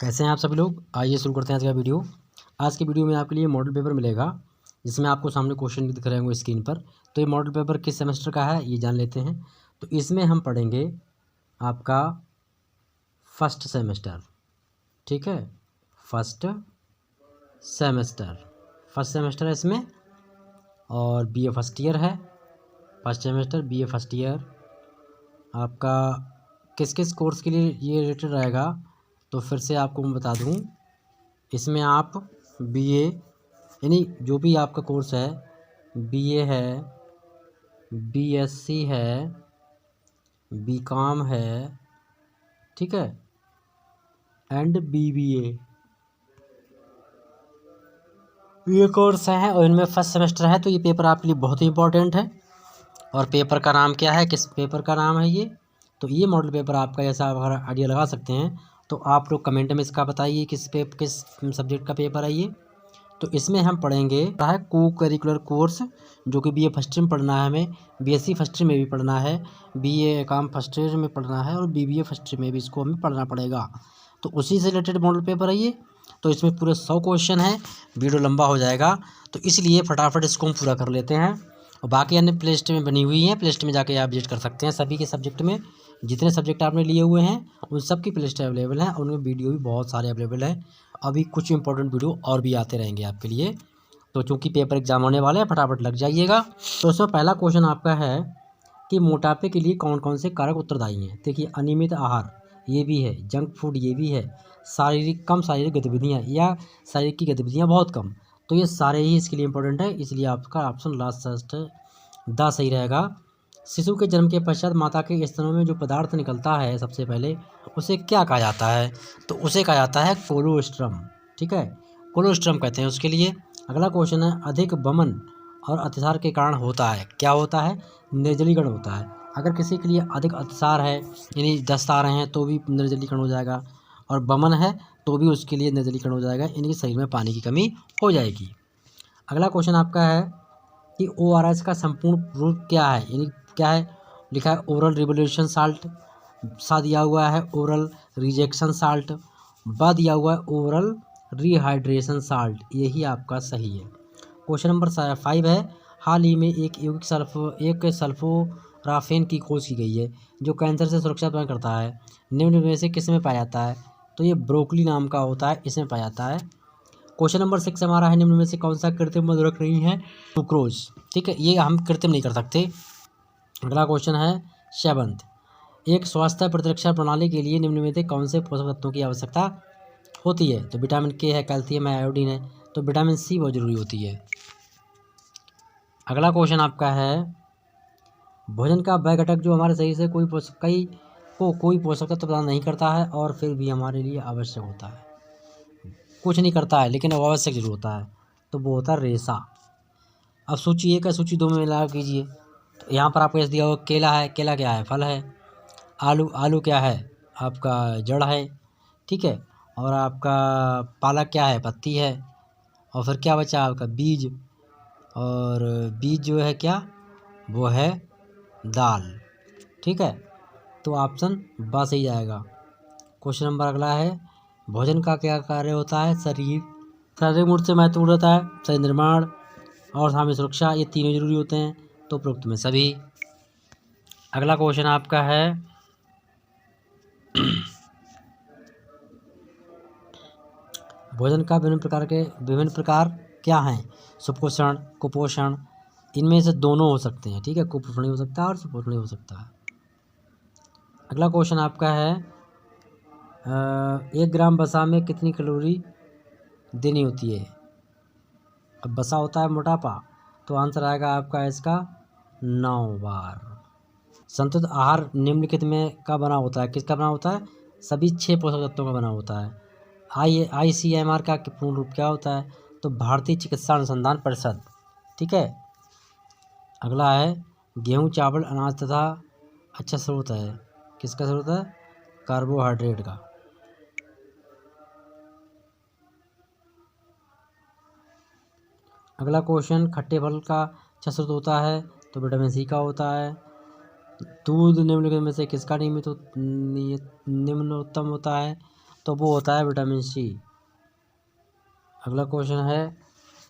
कैसे हैं आप सभी लोग। आइए शुरू करते हैं आज का वीडियो। आज के वीडियो में आपके लिए मॉडल पेपर मिलेगा, जिसमें आपको सामने क्वेश्चन दिख रहे होंगे स्क्रीन पर। तो ये मॉडल पेपर किस सेमेस्टर का है ये जान लेते हैं। तो इसमें हम पढ़ेंगे आपका फर्स्ट सेमेस्टर, ठीक है। फर्स्ट सेमेस्टर है इसमें, और बीए फर्स्ट ईयर है। First semester BA first year आपका किस किस कोर्स के लिए ये रिलेटेड रहेगा, तो फिर से आपको मैं बता दूं। इसमें आप बीए यानी जो भी आपका कोर्स है, बीए है, बीएससी है, बीकॉम है, ठीक है, एंड बीबीए, ये कोर्स हैं और इनमें फर्स्ट सेमेस्टर है। तो ये पेपर आपके लिए बहुत ही इंपॉर्टेंट है। और पेपर का नाम क्या है, किस पेपर का नाम है ये, तो ये मॉडल पेपर आपका, जैसा आप अगर आइडिया लगा सकते हैं तो आप लोग कमेंट में इसका बताइए किस सब्जेक्ट का पेपर है ये। तो इसमें हम पढ़ेंगे है को करिकुलर कोर्स, जो कि बीए फर्स्ट ईयर में पढ़ना है हमें, बीएससी फर्स्ट ईयर में भी पढ़ना है, बीए काम फर्स्ट ईयर में पढ़ना है, और बीबीए फर्स्ट ईयर में भी इसको हमें पढ़ना पड़ेगा। तो उसी से रिलेटेड मॉडल पेपर है ये। तो इसमें पूरे 100 क्वेश्चन है, वीडियो लंबा हो जाएगा, तो इसलिए फटाफट इसको हम पूरा कर लेते हैं। और बाकी अन्य प्ले लिस्ट में बनी हुई हैं, प्ले लिस्ट में जाके आप विजिट कर सकते हैं। सभी के सब्जेक्ट में जितने सब्जेक्ट आपने लिए हुए हैं उन सब की प्ले लिस्ट अवेलेबल है, और उनमें वीडियो भी बहुत सारे अवेलेबल है। अभी कुछ इंपॉर्टेंट वीडियो और भी आते रहेंगे आपके लिए। तो चूँकि पेपर एग्जाम होने वाले हैं, फटाफट लग जाइएगा। तो इसमें पहला क्वेश्चन आपका है कि मोटापे के लिए कौन कौन से कारक उत्तरदायी हैं। देखिए, अनियमित आहार ये भी है, जंक फूड ये भी है, कम शारीरिक गतिविधियाँ या शारीरिक की गतिविधियाँ बहुत कम, तो ये सारे ही इसके लिए इंपॉर्टेंट है। इसलिए आपका ऑप्शन लास्ट द सही रहेगा। शिशु के जन्म के पश्चात माता के स्तनों में जो पदार्थ निकलता है सबसे पहले, उसे क्या कहा जाता है, तो उसे कहा जाता है कोलोस्ट्रम, ठीक है, कोलोस्ट्रम कहते हैं उसके लिए। अगला क्वेश्चन है, अधिक वमन और अतिसार के कारण होता है, क्या होता है, निर्जलीकरण होता है। अगर किसी के लिए अधिक अतिसार है, यानी दस्त आ रहे हैं, तो भी निर्जलीकरण हो जाएगा, और वमन है तो भी उसके लिए निर्जलीकरण हो जाएगा, यानी शरीर में पानी की कमी हो जाएगी। अगला क्वेश्चन आपका है कि ORS का संपूर्ण रूप क्या है, यानी क्या है, लिखा है ओरल रिवोल्यूशन साल्ट, सा दिया हुआ है ओरल रिजेक्शन साल्ट, बा दिया हुआ है ओरल रिहाइड्रेशन साल्ट, यही आपका सही है। क्वेश्चन नंबर 5 है, हाल ही में एक सल्फोराफेन की खोज की गई है जो कैंसर से सुरक्षा प्रदान करता है, निम्न में से किस में पाया जाता है, तो ये ब्रोकली नाम का होता है, इसमें पाया जाता है। क्वेश्चन नंबर 6 हमारा है, निम्न में से कौन सा कृत्रिम मधुरक नहीं है, सुक्रोज, ठीक है, ये हम कृत्रिम नहीं कर सकते। अगला क्वेश्चन है 7, एक स्वास्थ्य प्रतिरक्षा प्रणाली के लिए निम्न में से कौन से पोषक तत्वों की आवश्यकता होती है, तो विटामिन के है, कैल्शियम है, आयोडीन है, तो विटामिन सी बहुत जरूरी होती है। अगला क्वेश्चन आपका है, भोजन का वह घटक जो हमारे शरीर से कोई पोषक तत्व प्रदान नहीं करता है और फिर भी हमारे लिए आवश्यक होता है, कुछ नहीं करता है लेकिन वो आवश्यक जरूर होता है, तो वो होता है रेशा। अब सूची 1 है, सूची 2 में मिला कीजिए। तो यहाँ पर आपको ऐसे दिया हुआ, केला है, केला क्या है, फल है। आलू क्या है, आपका जड़ है, ठीक है। और आपका पालक क्या है, पत्ती है। और फिर क्या बचा आपका, बीज, और बीज जो है क्या, वो है दाल, ठीक है। तो ऑप्शन बा सही जाएगा। क्वेश्चन नंबर अगला है, भोजन का क्या कार्य होता है, शारीरिक मूड से महत्वपूर्ण होता है, शरीर निर्माण और सामूहिक सुरक्षा, ये तीनों जरूरी होते हैं, तो उपरोक्त में सभी। अगला क्वेश्चन आपका है, भोजन का विभिन्न प्रकार क्या हैं, सुपोषण, कुपोषण, इनमें से दोनों हो सकते हैं, ठीक है, कुपोषण हो सकता है और सुपोषण हो सकता है। अगला क्वेश्चन आपका है, 1 ग्राम वसा में कितनी कैलोरी देनी होती है। अब वसा होता है मोटापा, तो आंसर आएगा आपका इसका 9 बार। संतुलित आहार निम्नलिखित में का बना होता है, किसका बना होता है, सभी 6 पोषक तत्वों का बना होता है। ICMR का पूर्ण रूप क्या होता है, तो भारतीय चिकित्सा अनुसंधान परिषद, ठीक है। अगला है, गेहूं, चावल, अनाज तथा अच्छा स्रोत है, किसका स्रोत है, कार्बोहाइड्रेट का। अगला क्वेश्चन, खट्टे फल का अच्छा स्रोत होता है, तो विटामिन सी का होता है। दूध निम्नलिखित में से किसका निम्नोत्तम होता है, तो वो होता है विटामिन सी। अगला क्वेश्चन है,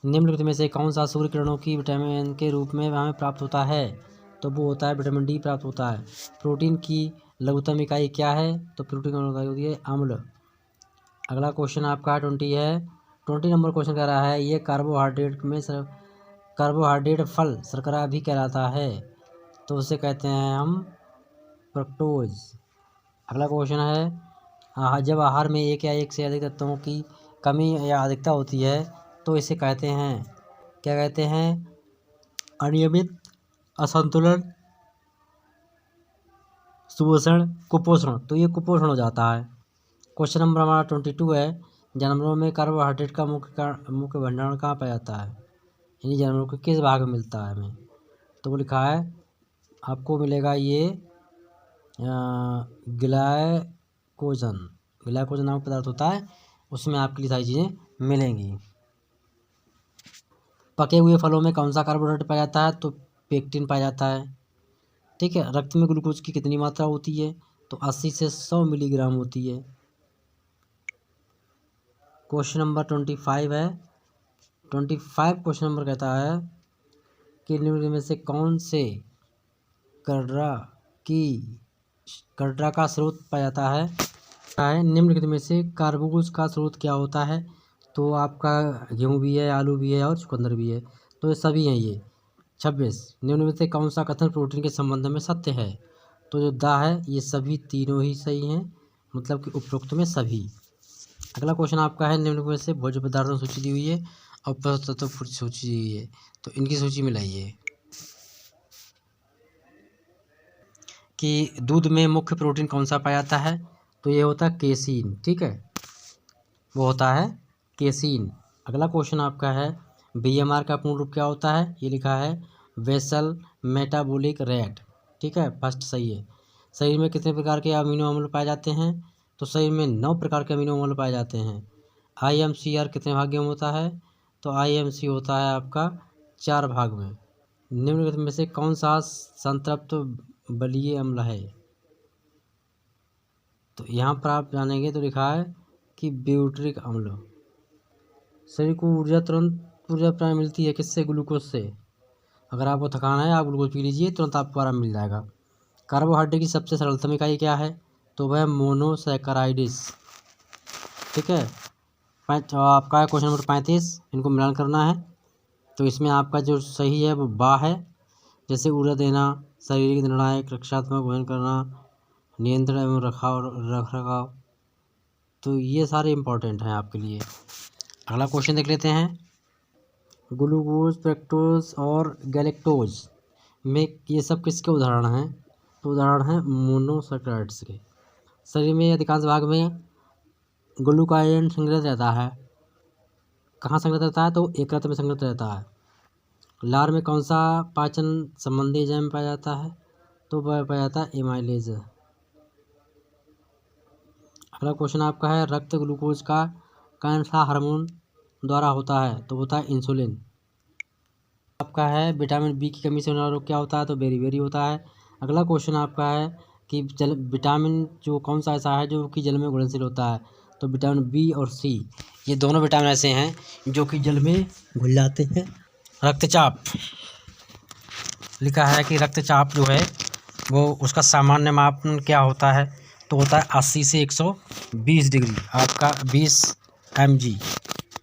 निम्नलिखित में से कौन सा सूर्य किरणों की विटामिन के रूप में हमें प्राप्त होता है? तो वो होता है विटामिन डी प्राप्त होता है। प्रोटीन की लघुत्तम इकाई क्या है? तो प्रोटीन की लघुत्तम इकाई होती है अम्ल। अगला क्वेश्चन आपका 20 नंबर क्वेश्चन कह रहा है, ये कार्बोहाइड्रेट फल शर्करा भी कहलाता है, तो उसे कहते हैं हम फ्रक्टोज। अगला क्वेश्चन है, जब आहार में एक या एक से अधिक तत्वों की कमी या अधिकता होती है तो इसे कहते हैं, क्या कहते हैं? अनियमित, असंतुलन, सुपोषण, कुपोषण। तो ये कुपोषण हो जाता है। क्वेश्चन नंबर हमारा 22 है, जानवरों में कार्बोहाइड्रेट का मुख्य भंडारण कहाँ पाया जाता है? यानी जानवरों के किस भाग में मिलता है हमें? तो वो लिखा है आपको मिलेगा ये ग्लाइकोजन नामक पदार्थ होता है, उसमें आपके लिए सारी चीज़ें मिलेंगी। पके हुए फलों में कौन सा कार्बोहाइड्रेट पाया जाता है? तो पेक्टिन पाया जाता है। ठीक है। रक्त में ग्लूकोज की कितनी मात्रा होती है? तो 80 से 100 मिलीग्राम होती है। क्वेश्चन नंबर 25 है। 25 क्वेश्चन नंबर कहता है कि निम्नलिखित में से कौन से कटरा का स्रोत पाया जाता है? निम्नलिखित में से कार्बोज का स्रोत क्या होता है? तो आपका गेहूँ भी है, आलू भी है और चुकंदर भी है, तो ये सभी हैं ये। 26 निम्न में से कौन सा कथन प्रोटीन के संबंध में सत्य है? तो जो दा है ये सभी तीनों ही सही हैं, मतलब कि उपरोक्त में सभी। अगला क्वेश्चन आपका है, निम्न में से भोज्य पदार्थों की सूची दी हुई है और पोषक तत्वों की सूची दी हुई है, तो इनकी सूची मिलाइए। कि दूध में मुख्य प्रोटीन कौन सा पाया जाता है? तो ये होता है केसीन। ठीक है, वो होता है केसीन। अगला क्वेश्चन आपका है, बीएमआर का पूर्ण रूप क्या होता है? ये लिखा है बेसल मेटाबॉलिक रेट। ठीक है, फर्स्ट सही है। शरीर में कितने प्रकार के अमीनो अम्ल पाए जाते हैं? तो शरीर में 9 प्रकार के अमीनो अम्ल पाए जाते हैं। आईएमसीआर कितने भाग में होता है? तो आईएमसी होता है आपका 4 भाग में। निम्नलिखित में से कौन सा संतृप्त बलीय अम्ल है? तो यहाँ पर आप जानेंगे तो लिखा है कि ब्यूटरिक अम्ल। शरीर को ऊर्जा प्राप्त मिलती है किससे? ग्लूकोज से। अगर आपको थकान है आप ग्लूकोज पी लीजिए, तुरंत आपको आराम मिल जाएगा। कार्बोहाइड्रेट की सबसे सरलतम इकाई क्या है? तो वह मोनोसैकेराइड्स। ठीक है। आपका क्वेश्चन नंबर 35, इनको मिलान करना है, तो इसमें आपका जो सही है वो बा है। जैसे ऊर्जा देना, शारीरिक निर्णायक, रक्षात्मक, भोजन करना, नियंत्रण एवं रख रखाव, तो ये सारे इम्पोर्टेंट हैं आपके लिए। अगला क्वेश्चन देख लेते हैं, ग्लूकोज, फ्रक्टोज और गैलेक्टोज में ये सब किसके उदाहरण हैं? तो उदाहरण हैं मोनोसैकेराइड्स के। शरीर में अधिकांश भाग में ग्लूकागोन संग्रहित रहता है। कहाँ संग्रहित रहता है? तो यकृत में संग्रहित रहता है। लार में कौन सा पाचन संबंधी एंजाइम पाया जाता है? तो वह पाया जाता है एमाइलेज। अगला क्वेश्चन आपका है, रक्त ग्लूकोज का कौन सा हार्मोन द्वारा होता है? तो होता है इंसुलिन। आपका है, विटामिन बी की कमी से होने वाला रोग क्या होता है? तो बेरी होता है। अगला क्वेश्चन आपका है कि विटामिन जो कौन सा ऐसा है जो कि जल में घुलनशील होता है? तो विटामिन बी और सी, ये दोनों विटामिन ऐसे हैं जो कि जल में घुल जाते हैं। रक्तचाप लिखा है कि रक्तचाप जो है वो उसका सामान्य मापन क्या होता है? तो होता है 80 से 120 डिग्री, आपका 20 mg।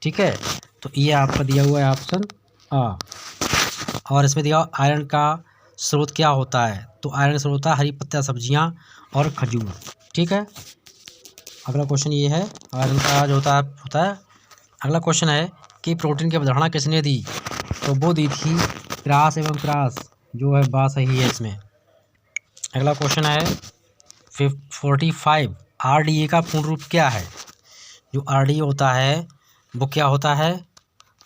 ठीक है, तो ये आपका दिया हुआ है ऑप्शन आ। और इसमें दिया आयरन का स्रोत क्या होता है? तो आयरन का स्रोत होता है हरी पत्ता सब्जियां और खजूर। ठीक है, अगला क्वेश्चन ये है, आयरन का जो होता है। अगला क्वेश्चन है कि प्रोटीन की अवधारणा किसने दी? तो वो दी थी क्रास एवं क्रास, जो है बात सही है इसमें। अगला क्वेश्चन है 45, आरडीए का पूर्ण रूप क्या है? जो आरडीए होता है वो क्या होता है?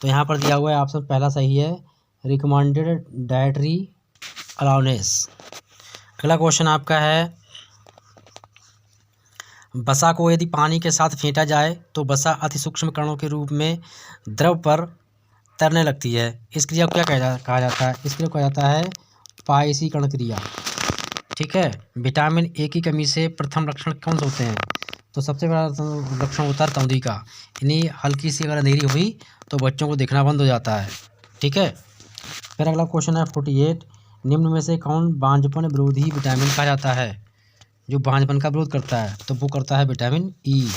तो यहाँ पर दिया हुआ है ऑप्शन पहला सही है, रिकमेंडेड डाइटरी अलाउंस। अगला क्वेश्चन आपका है, वसा को यदि पानी के साथ फेंटा जाए तो वसा अति सूक्ष्म कणों के रूप में द्रव पर तैरने लगती है। इस क्रिया को क्या कहा जाता है? इस क्रिया को कहा जाता है पायसीकरण क्रिया। ठीक है, विटामिन ए की कमी से प्रथम लक्षण कौन से होते हैं? तो सबसे बड़ा लक्षण होता है तौंदी का, यानी हल्की सी अगर अंधेरी हुई तो बच्चों को दिखना बंद हो जाता है। ठीक है। फिर अगला क्वेश्चन है 48, निम्न में से कौन बांझपन विरोधी विटामिन कहा जाता है? जो बांझपन का विरोध करता है तो वो करता है विटामिन ई।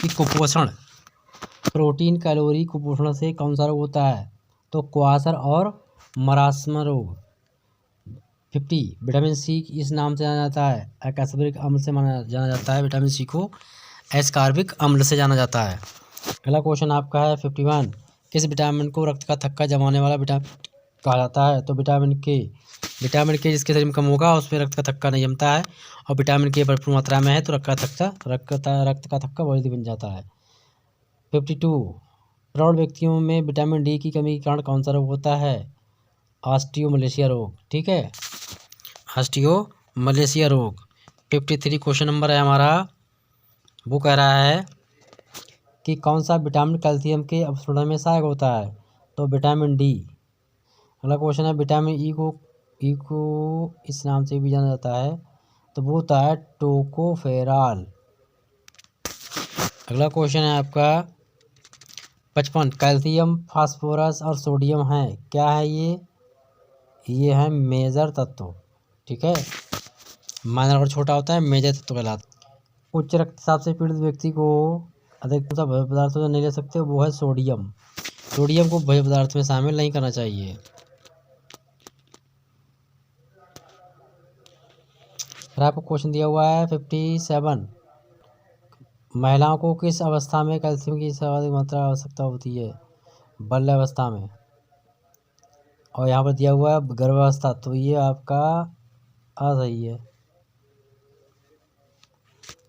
कुपोषण, प्रोटीन कैलोरी कुपोषण से कौन सा रोग होता है? तो क्वाशर और मरासम रोग। 50, विटामिन सी इस नाम से जाना जाता है, एस्कॉर्बिक अम्ल से जाना जाता है। विटामिन सी को एस्कॉर्बिक अम्ल से जाना जाता है। अगला क्वेश्चन आपका है 51, किस विटामिन को रक्त का थक्का जमाने वाला विटामिन कहा जाता है? तो विटामिन के। विटामिन के जिसके शरीर में कम होगा उसमें रक्त का थक्का नहीं जमता है, और विटामिन के भरपूर मात्रा में है तो रक्त का थक्का बहुत जल्दी बन जाता है। 52, प्रौढ़ व्यक्तियों में विटामिन डी की कमी के कारण कौन सा रोग होता है? ऑस्टियोमलेशिया रोग। ठीक है, ऑस्टियोमलेशिया रोग। 53 क्वेश्चन नंबर है हमारा, वो कह रहा है कि कौन सा विटामिन कैल्शियम के अवशोषण में सहायक होता है? तो विटामिन डी। अगला क्वेश्चन है विटामिन ई को इस नाम से भी जाना जाता है, तो वो होता है टोकोफेरॉल। अगला क्वेश्चन है आपका 55, कैल्शियम फास्फोरस और सोडियम है, क्या है ये है मेजर तत्व। ठीक है, माइनर और छोटा होता है, मेजर तत्व कहलाता है। उच्च रक्तचाप से पीड़ित व्यक्ति को अधिक सा भोज्य पदार्थों से नहीं ले सकते, वो है सोडियम। सोडियम को भोज्य पदार्थ में शामिल नहीं करना चाहिए। फिर आपको क्वेश्चन दिया हुआ है 57, महिलाओं को किस अवस्था में कैल्शियम की सर्वाधिक मात्रा आवश्यकता होती है? बाल्यावस्था में। और यहाँ पर दिया हुआ है गर्भावस्था, तो ये आपका सही है।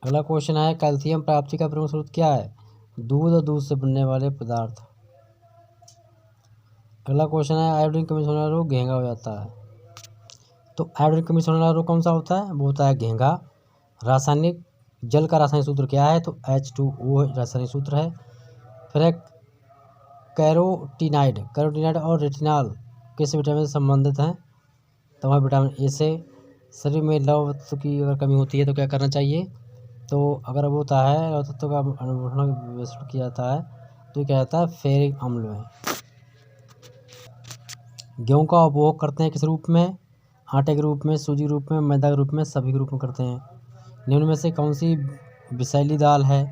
अगला क्वेश्चन है कैल्शियम प्राप्ति का प्रमुख स्रोत क्या है? दूध और दूध से बनने वाले पदार्थ। अगला क्वेश्चन है आयोडीन कमी से होने वाला रोग घेंगा हो जाता है, तो आयोडीन कमी से होने वाला रोग कौन सा होता है? वो होता है घेंगा। रासायनिक जल का रासायनिक सूत्र क्या है? तो H2O रासायनिक सूत्र है। फिर है कैरोटीनाइड और रेटिनॉल किस विटामिन से संबंधित हैं? तो वह विटामिन ए से। शरीर में लौह तत्व की अगर कमी होती है तो क्या करना चाहिए? तो अगर वो होता है लौह तत्व का अणुविश्लेषण किया जाता है तो ये क्या जाता है फेरिक अम्ल में। गेहूँ का उपभोग करते हैं किस रूप में? आटे के रूप में, सूजी के रूप में, मैदा के रूप में, सभी के रूप में करते हैं। निम्न में से कौन सी विषैली दाल है?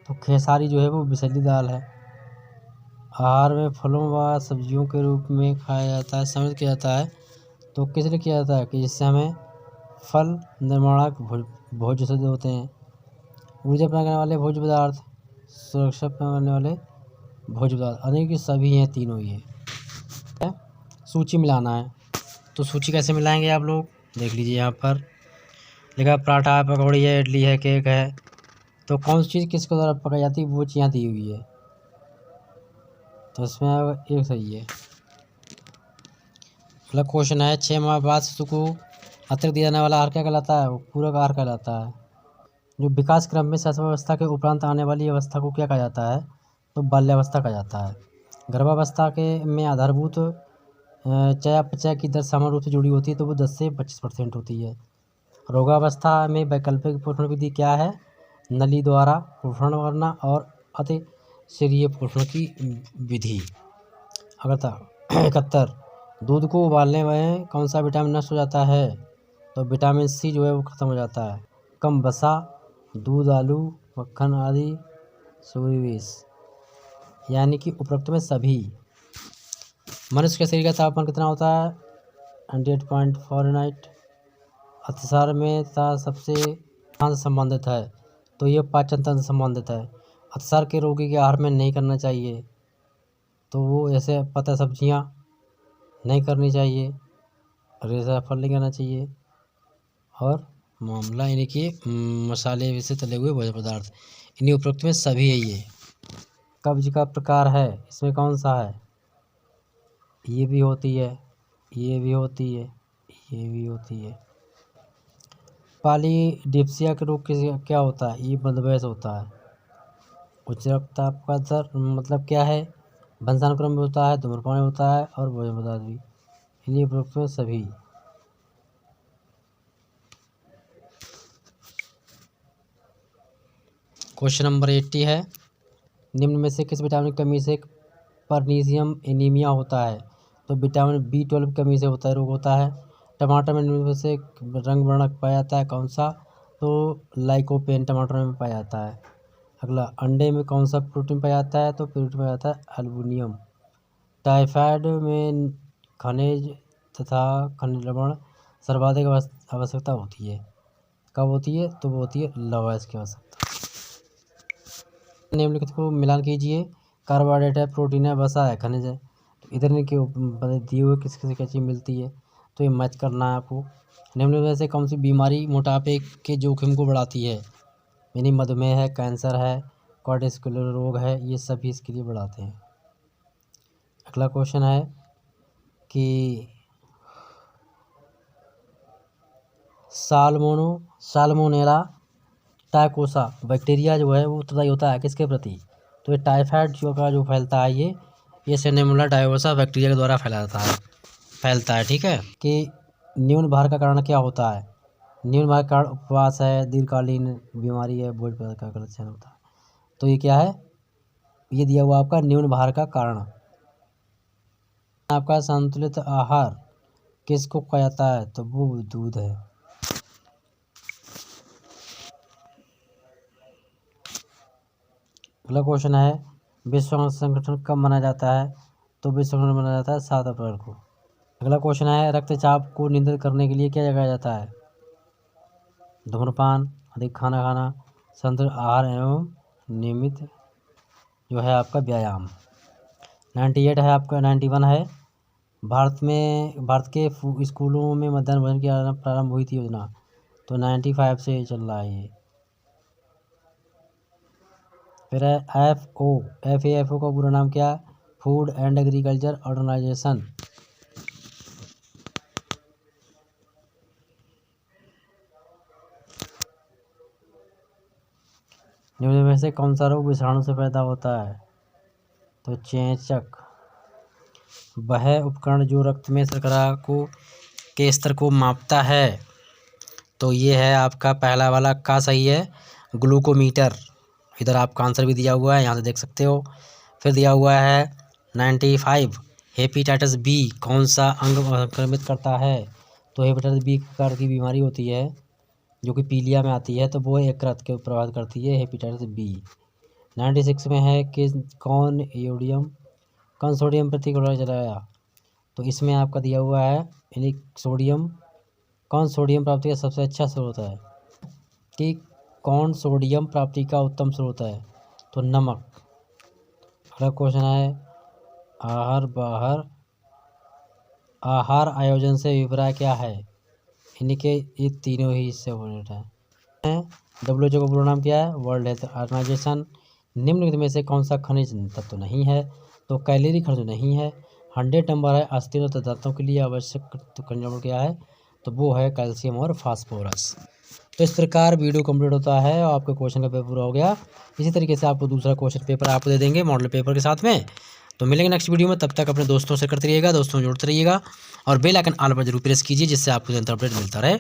तो खेसारी जो है वो विषैली दाल है। आहार में फलों व सब्जियों के रूप में खाया जाता है, सम्मिलित किया जाता है, तो किस लिए किया जाता है? कि जिससे हमें फल निर्माणक भोज्य सिद्ध होते हैं। ऊर्जा प्रदान करने वाले भोज्य पदार्थ, सुरक्षा प्रदान करने वाले भोज्य पदार्थ, अनेक की सभी हैं, तीनों ही है। सूची मिलाना है, तो सूची कैसे मिलाएंगे आप लोग देख लीजिए। यहाँ पर लिखा पराठा, पकौड़ी है, इडली है, केक है, तो कौन सी चीज़ किसके द्वारा पकाई जाती है वो चीज़ यहाँ दी हुई है, तो इसमें एक सही है। अगला क्वेश्चन है 6 माह बाद शिशु को अतिरिक्त दिया जाने वाला आहार क्या कहलाता है? वो पूरक आहार कहलाता है। जो विकास क्रम में शैशवावस्था के उपरांत आने वाली अवस्था को क्या कहा जाता है? तो बाल्यावस्था कहा जाता है। गर्भावस्था के में आधारभूत चयापचय की दर सामान्य रूप से जुड़ी होती है, तो वो 10 से 25% होती है। रोगावस्था में वैकल्पिक पोषण विधि क्या है? नली द्वारा पोषण करना और अति शरीय पोषण की विधि। अगला 71, दूध को उबालने में कौन सा विटामिन नष्ट हो जाता है? तो विटामिन सी जो है वो खत्म हो जाता है। कम वसा, दूध, आलू, मक्खन आदि सूर्यविष, यानी कि उपरोक्त में सभी। मनुष्य के शरीर का तापमान कितना होता है? 98 फ़ारेनहाइट। अतिसार में सबसे कहाँ से संबंधित है? तो ये पाचन तंत्र से संबंधित है। अतिसार के रोगी के आहार में नहीं करना चाहिए, तो वो ऐसे पता सब्जियाँ नहीं करनी चाहिए, रेजा फल नहीं करना चाहिए, और मामला यानी कि मसाले से तले हुए भोज्य पदार्थ, इन्हीं उपरोक्त में सभी है ये। कब्ज का प्रकार है, इसमें कौन सा है? ये भी होती है, ये भी होती है, ये भी होती है। पॉलीडिप्सिया के रोग क्या होता है? ये बदवैस होता है। उच्च रक्तचाप का दर मतलब क्या है? वंशानुक्रम में होता है, धूम्रपान होता है, और भोजन पदार्थ भी, इन्हीं उपरोक्त में सभी। क्वेश्चन नंबर 80 है, निम्न में से किस विटामिन की कमी से परनीसियम एनीमिया होता है? तो विटामिन B12 की कमी से होता है, रोग होता है। टमाटर में निम्न में से रंग वर्णक पाया जाता है कौन सा? तो लाइकोपेन टमाटर में पाया जाता है। अगला, अंडे में कौन सा प्रोटीन पाया जाता है? तो प्रोटीन पाया जाता है एल्बुमिन। टाइफाइड में खनिज तथा खनिज लवण सर्वाधिक आवश्यकता होती है, कब होती है? तो वो होती है लवण की आवश्यकता। निम्नलिखित को मिलान कीजिए, कार्बोहाइड्रेट है, प्रोटीन है, वसा है, खनिज है। तो इधर ने के दिए हुए किस किस क्या चीज़ मिलती है, तो ये मैच करना है आपको। निम्न में से कौन सी बीमारी मोटापे के जोखिम को बढ़ाती है? यानी मधुमेह है, कैंसर है, कार्डियोवैस्कुलर रोग है, ये सभी इसके लिए बढ़ाते हैं। अगला क्वेश्चन है कि साल्मोनेला टाइकोसा बैक्टीरिया जो है वो उत्तरदायी होता है किसके प्रति? तो ये टाइफाइड जो फैलता है ये सैल्मोनेला टाइकोसा बैक्टीरिया के द्वारा फैलता है। ठीक है। कि न्यून भार का कारण क्या होता है? न्यून भार का कारण उपवास है, दीर्घकालीन बीमारी है, बोझ पदार्थ का गलत चयन होता है। तो ये क्या है? ये दिया हुआ आपका न्यून भार का कारण। आपका संतुलित आहार किसको कहा जाता है? तो वो दूध है। अगला क्वेश्चन है, विश्व स्वास्थ्य संगठन कब मनाया जाता है? तो विश्व संगठन मनाया जाता है 7 अप्रैल को। अगला क्वेश्चन है, रक्तचाप को नियंत्रित करने के लिए क्या जगाया जाता है? धूम्रपान, अधिक खाना खाना, संतुलित आहार एवं नियमित जो है आपका व्यायाम। 98 है आपका, 91 है, भारत के स्कूलों में मध्याह्न भोजन की प्रारंभ हुई थी योजना। तो 95 से चल रहा है ये। फिर है FAO का पूरा नाम क्या है? Food and agriculture organisation. निम्न में से कौन सा रोग विषाणु से पैदा होता है? तो चेचक। वह उपकरण जो रक्त में शर्करा के स्तर को मापता है, तो ये है आपका पहला वाला का सही है, ग्लूकोमीटर। इधर आपका आंसर भी दिया हुआ है, यहाँ से देख सकते हो। फिर दिया हुआ है 95, हेपेटाइटिस बी कौन सा अंग संक्रमित करता है? तो हेपेटाइटिस बी प्रकार की बीमारी होती है जो कि पीलिया में आती है, तो वो यकृत के प्रभावित करती है, हेपेटाइटिस बी। 96 में है कि कौन सोडियम प्रतिक्रिया चलाया? तो इसमें आपका दिया हुआ है यानी कौन सोडियम प्राप्ति का सबसे अच्छा स्रोत है? कि कौन सोडियम प्राप्ति का उत्तम स्रोत है? तो नमक। अगला क्वेश्चन है, आहार आयोजन से अभिप्राय क्या है? यानी कि ये तीनों ही इससे रिलेटेड है। WHO का पूरा नाम क्या है? World health organization. निम्नलिखित में से कौन सा खनिज तत्व नहीं है? तो कैलोरी खनिज नहीं है। 100 नंबर है, अस्थिर तथा दांतों के लिए आवश्यक खनिज नंबर क्या है? तो वो है कैल्शियम और फास्फोरस। तो इस प्रकार वीडियो कंप्लीट होता है और आपके क्वेश्चन का पेपर पूरा हो गया। इसी तरीके से आपको दूसरा क्वेश्चन पेपर आपको दे देंगे मॉडल पेपर के साथ में। तो मिलेंगे नेक्स्ट वीडियो में, तब तक अपने दोस्तों से करते रहिएगा, दोस्तों जोड़ते रहिएगा और बेल आइकन ऑल पर जरूर प्रेस कीजिए, जिससे आपको अपडेट मिलता रहे।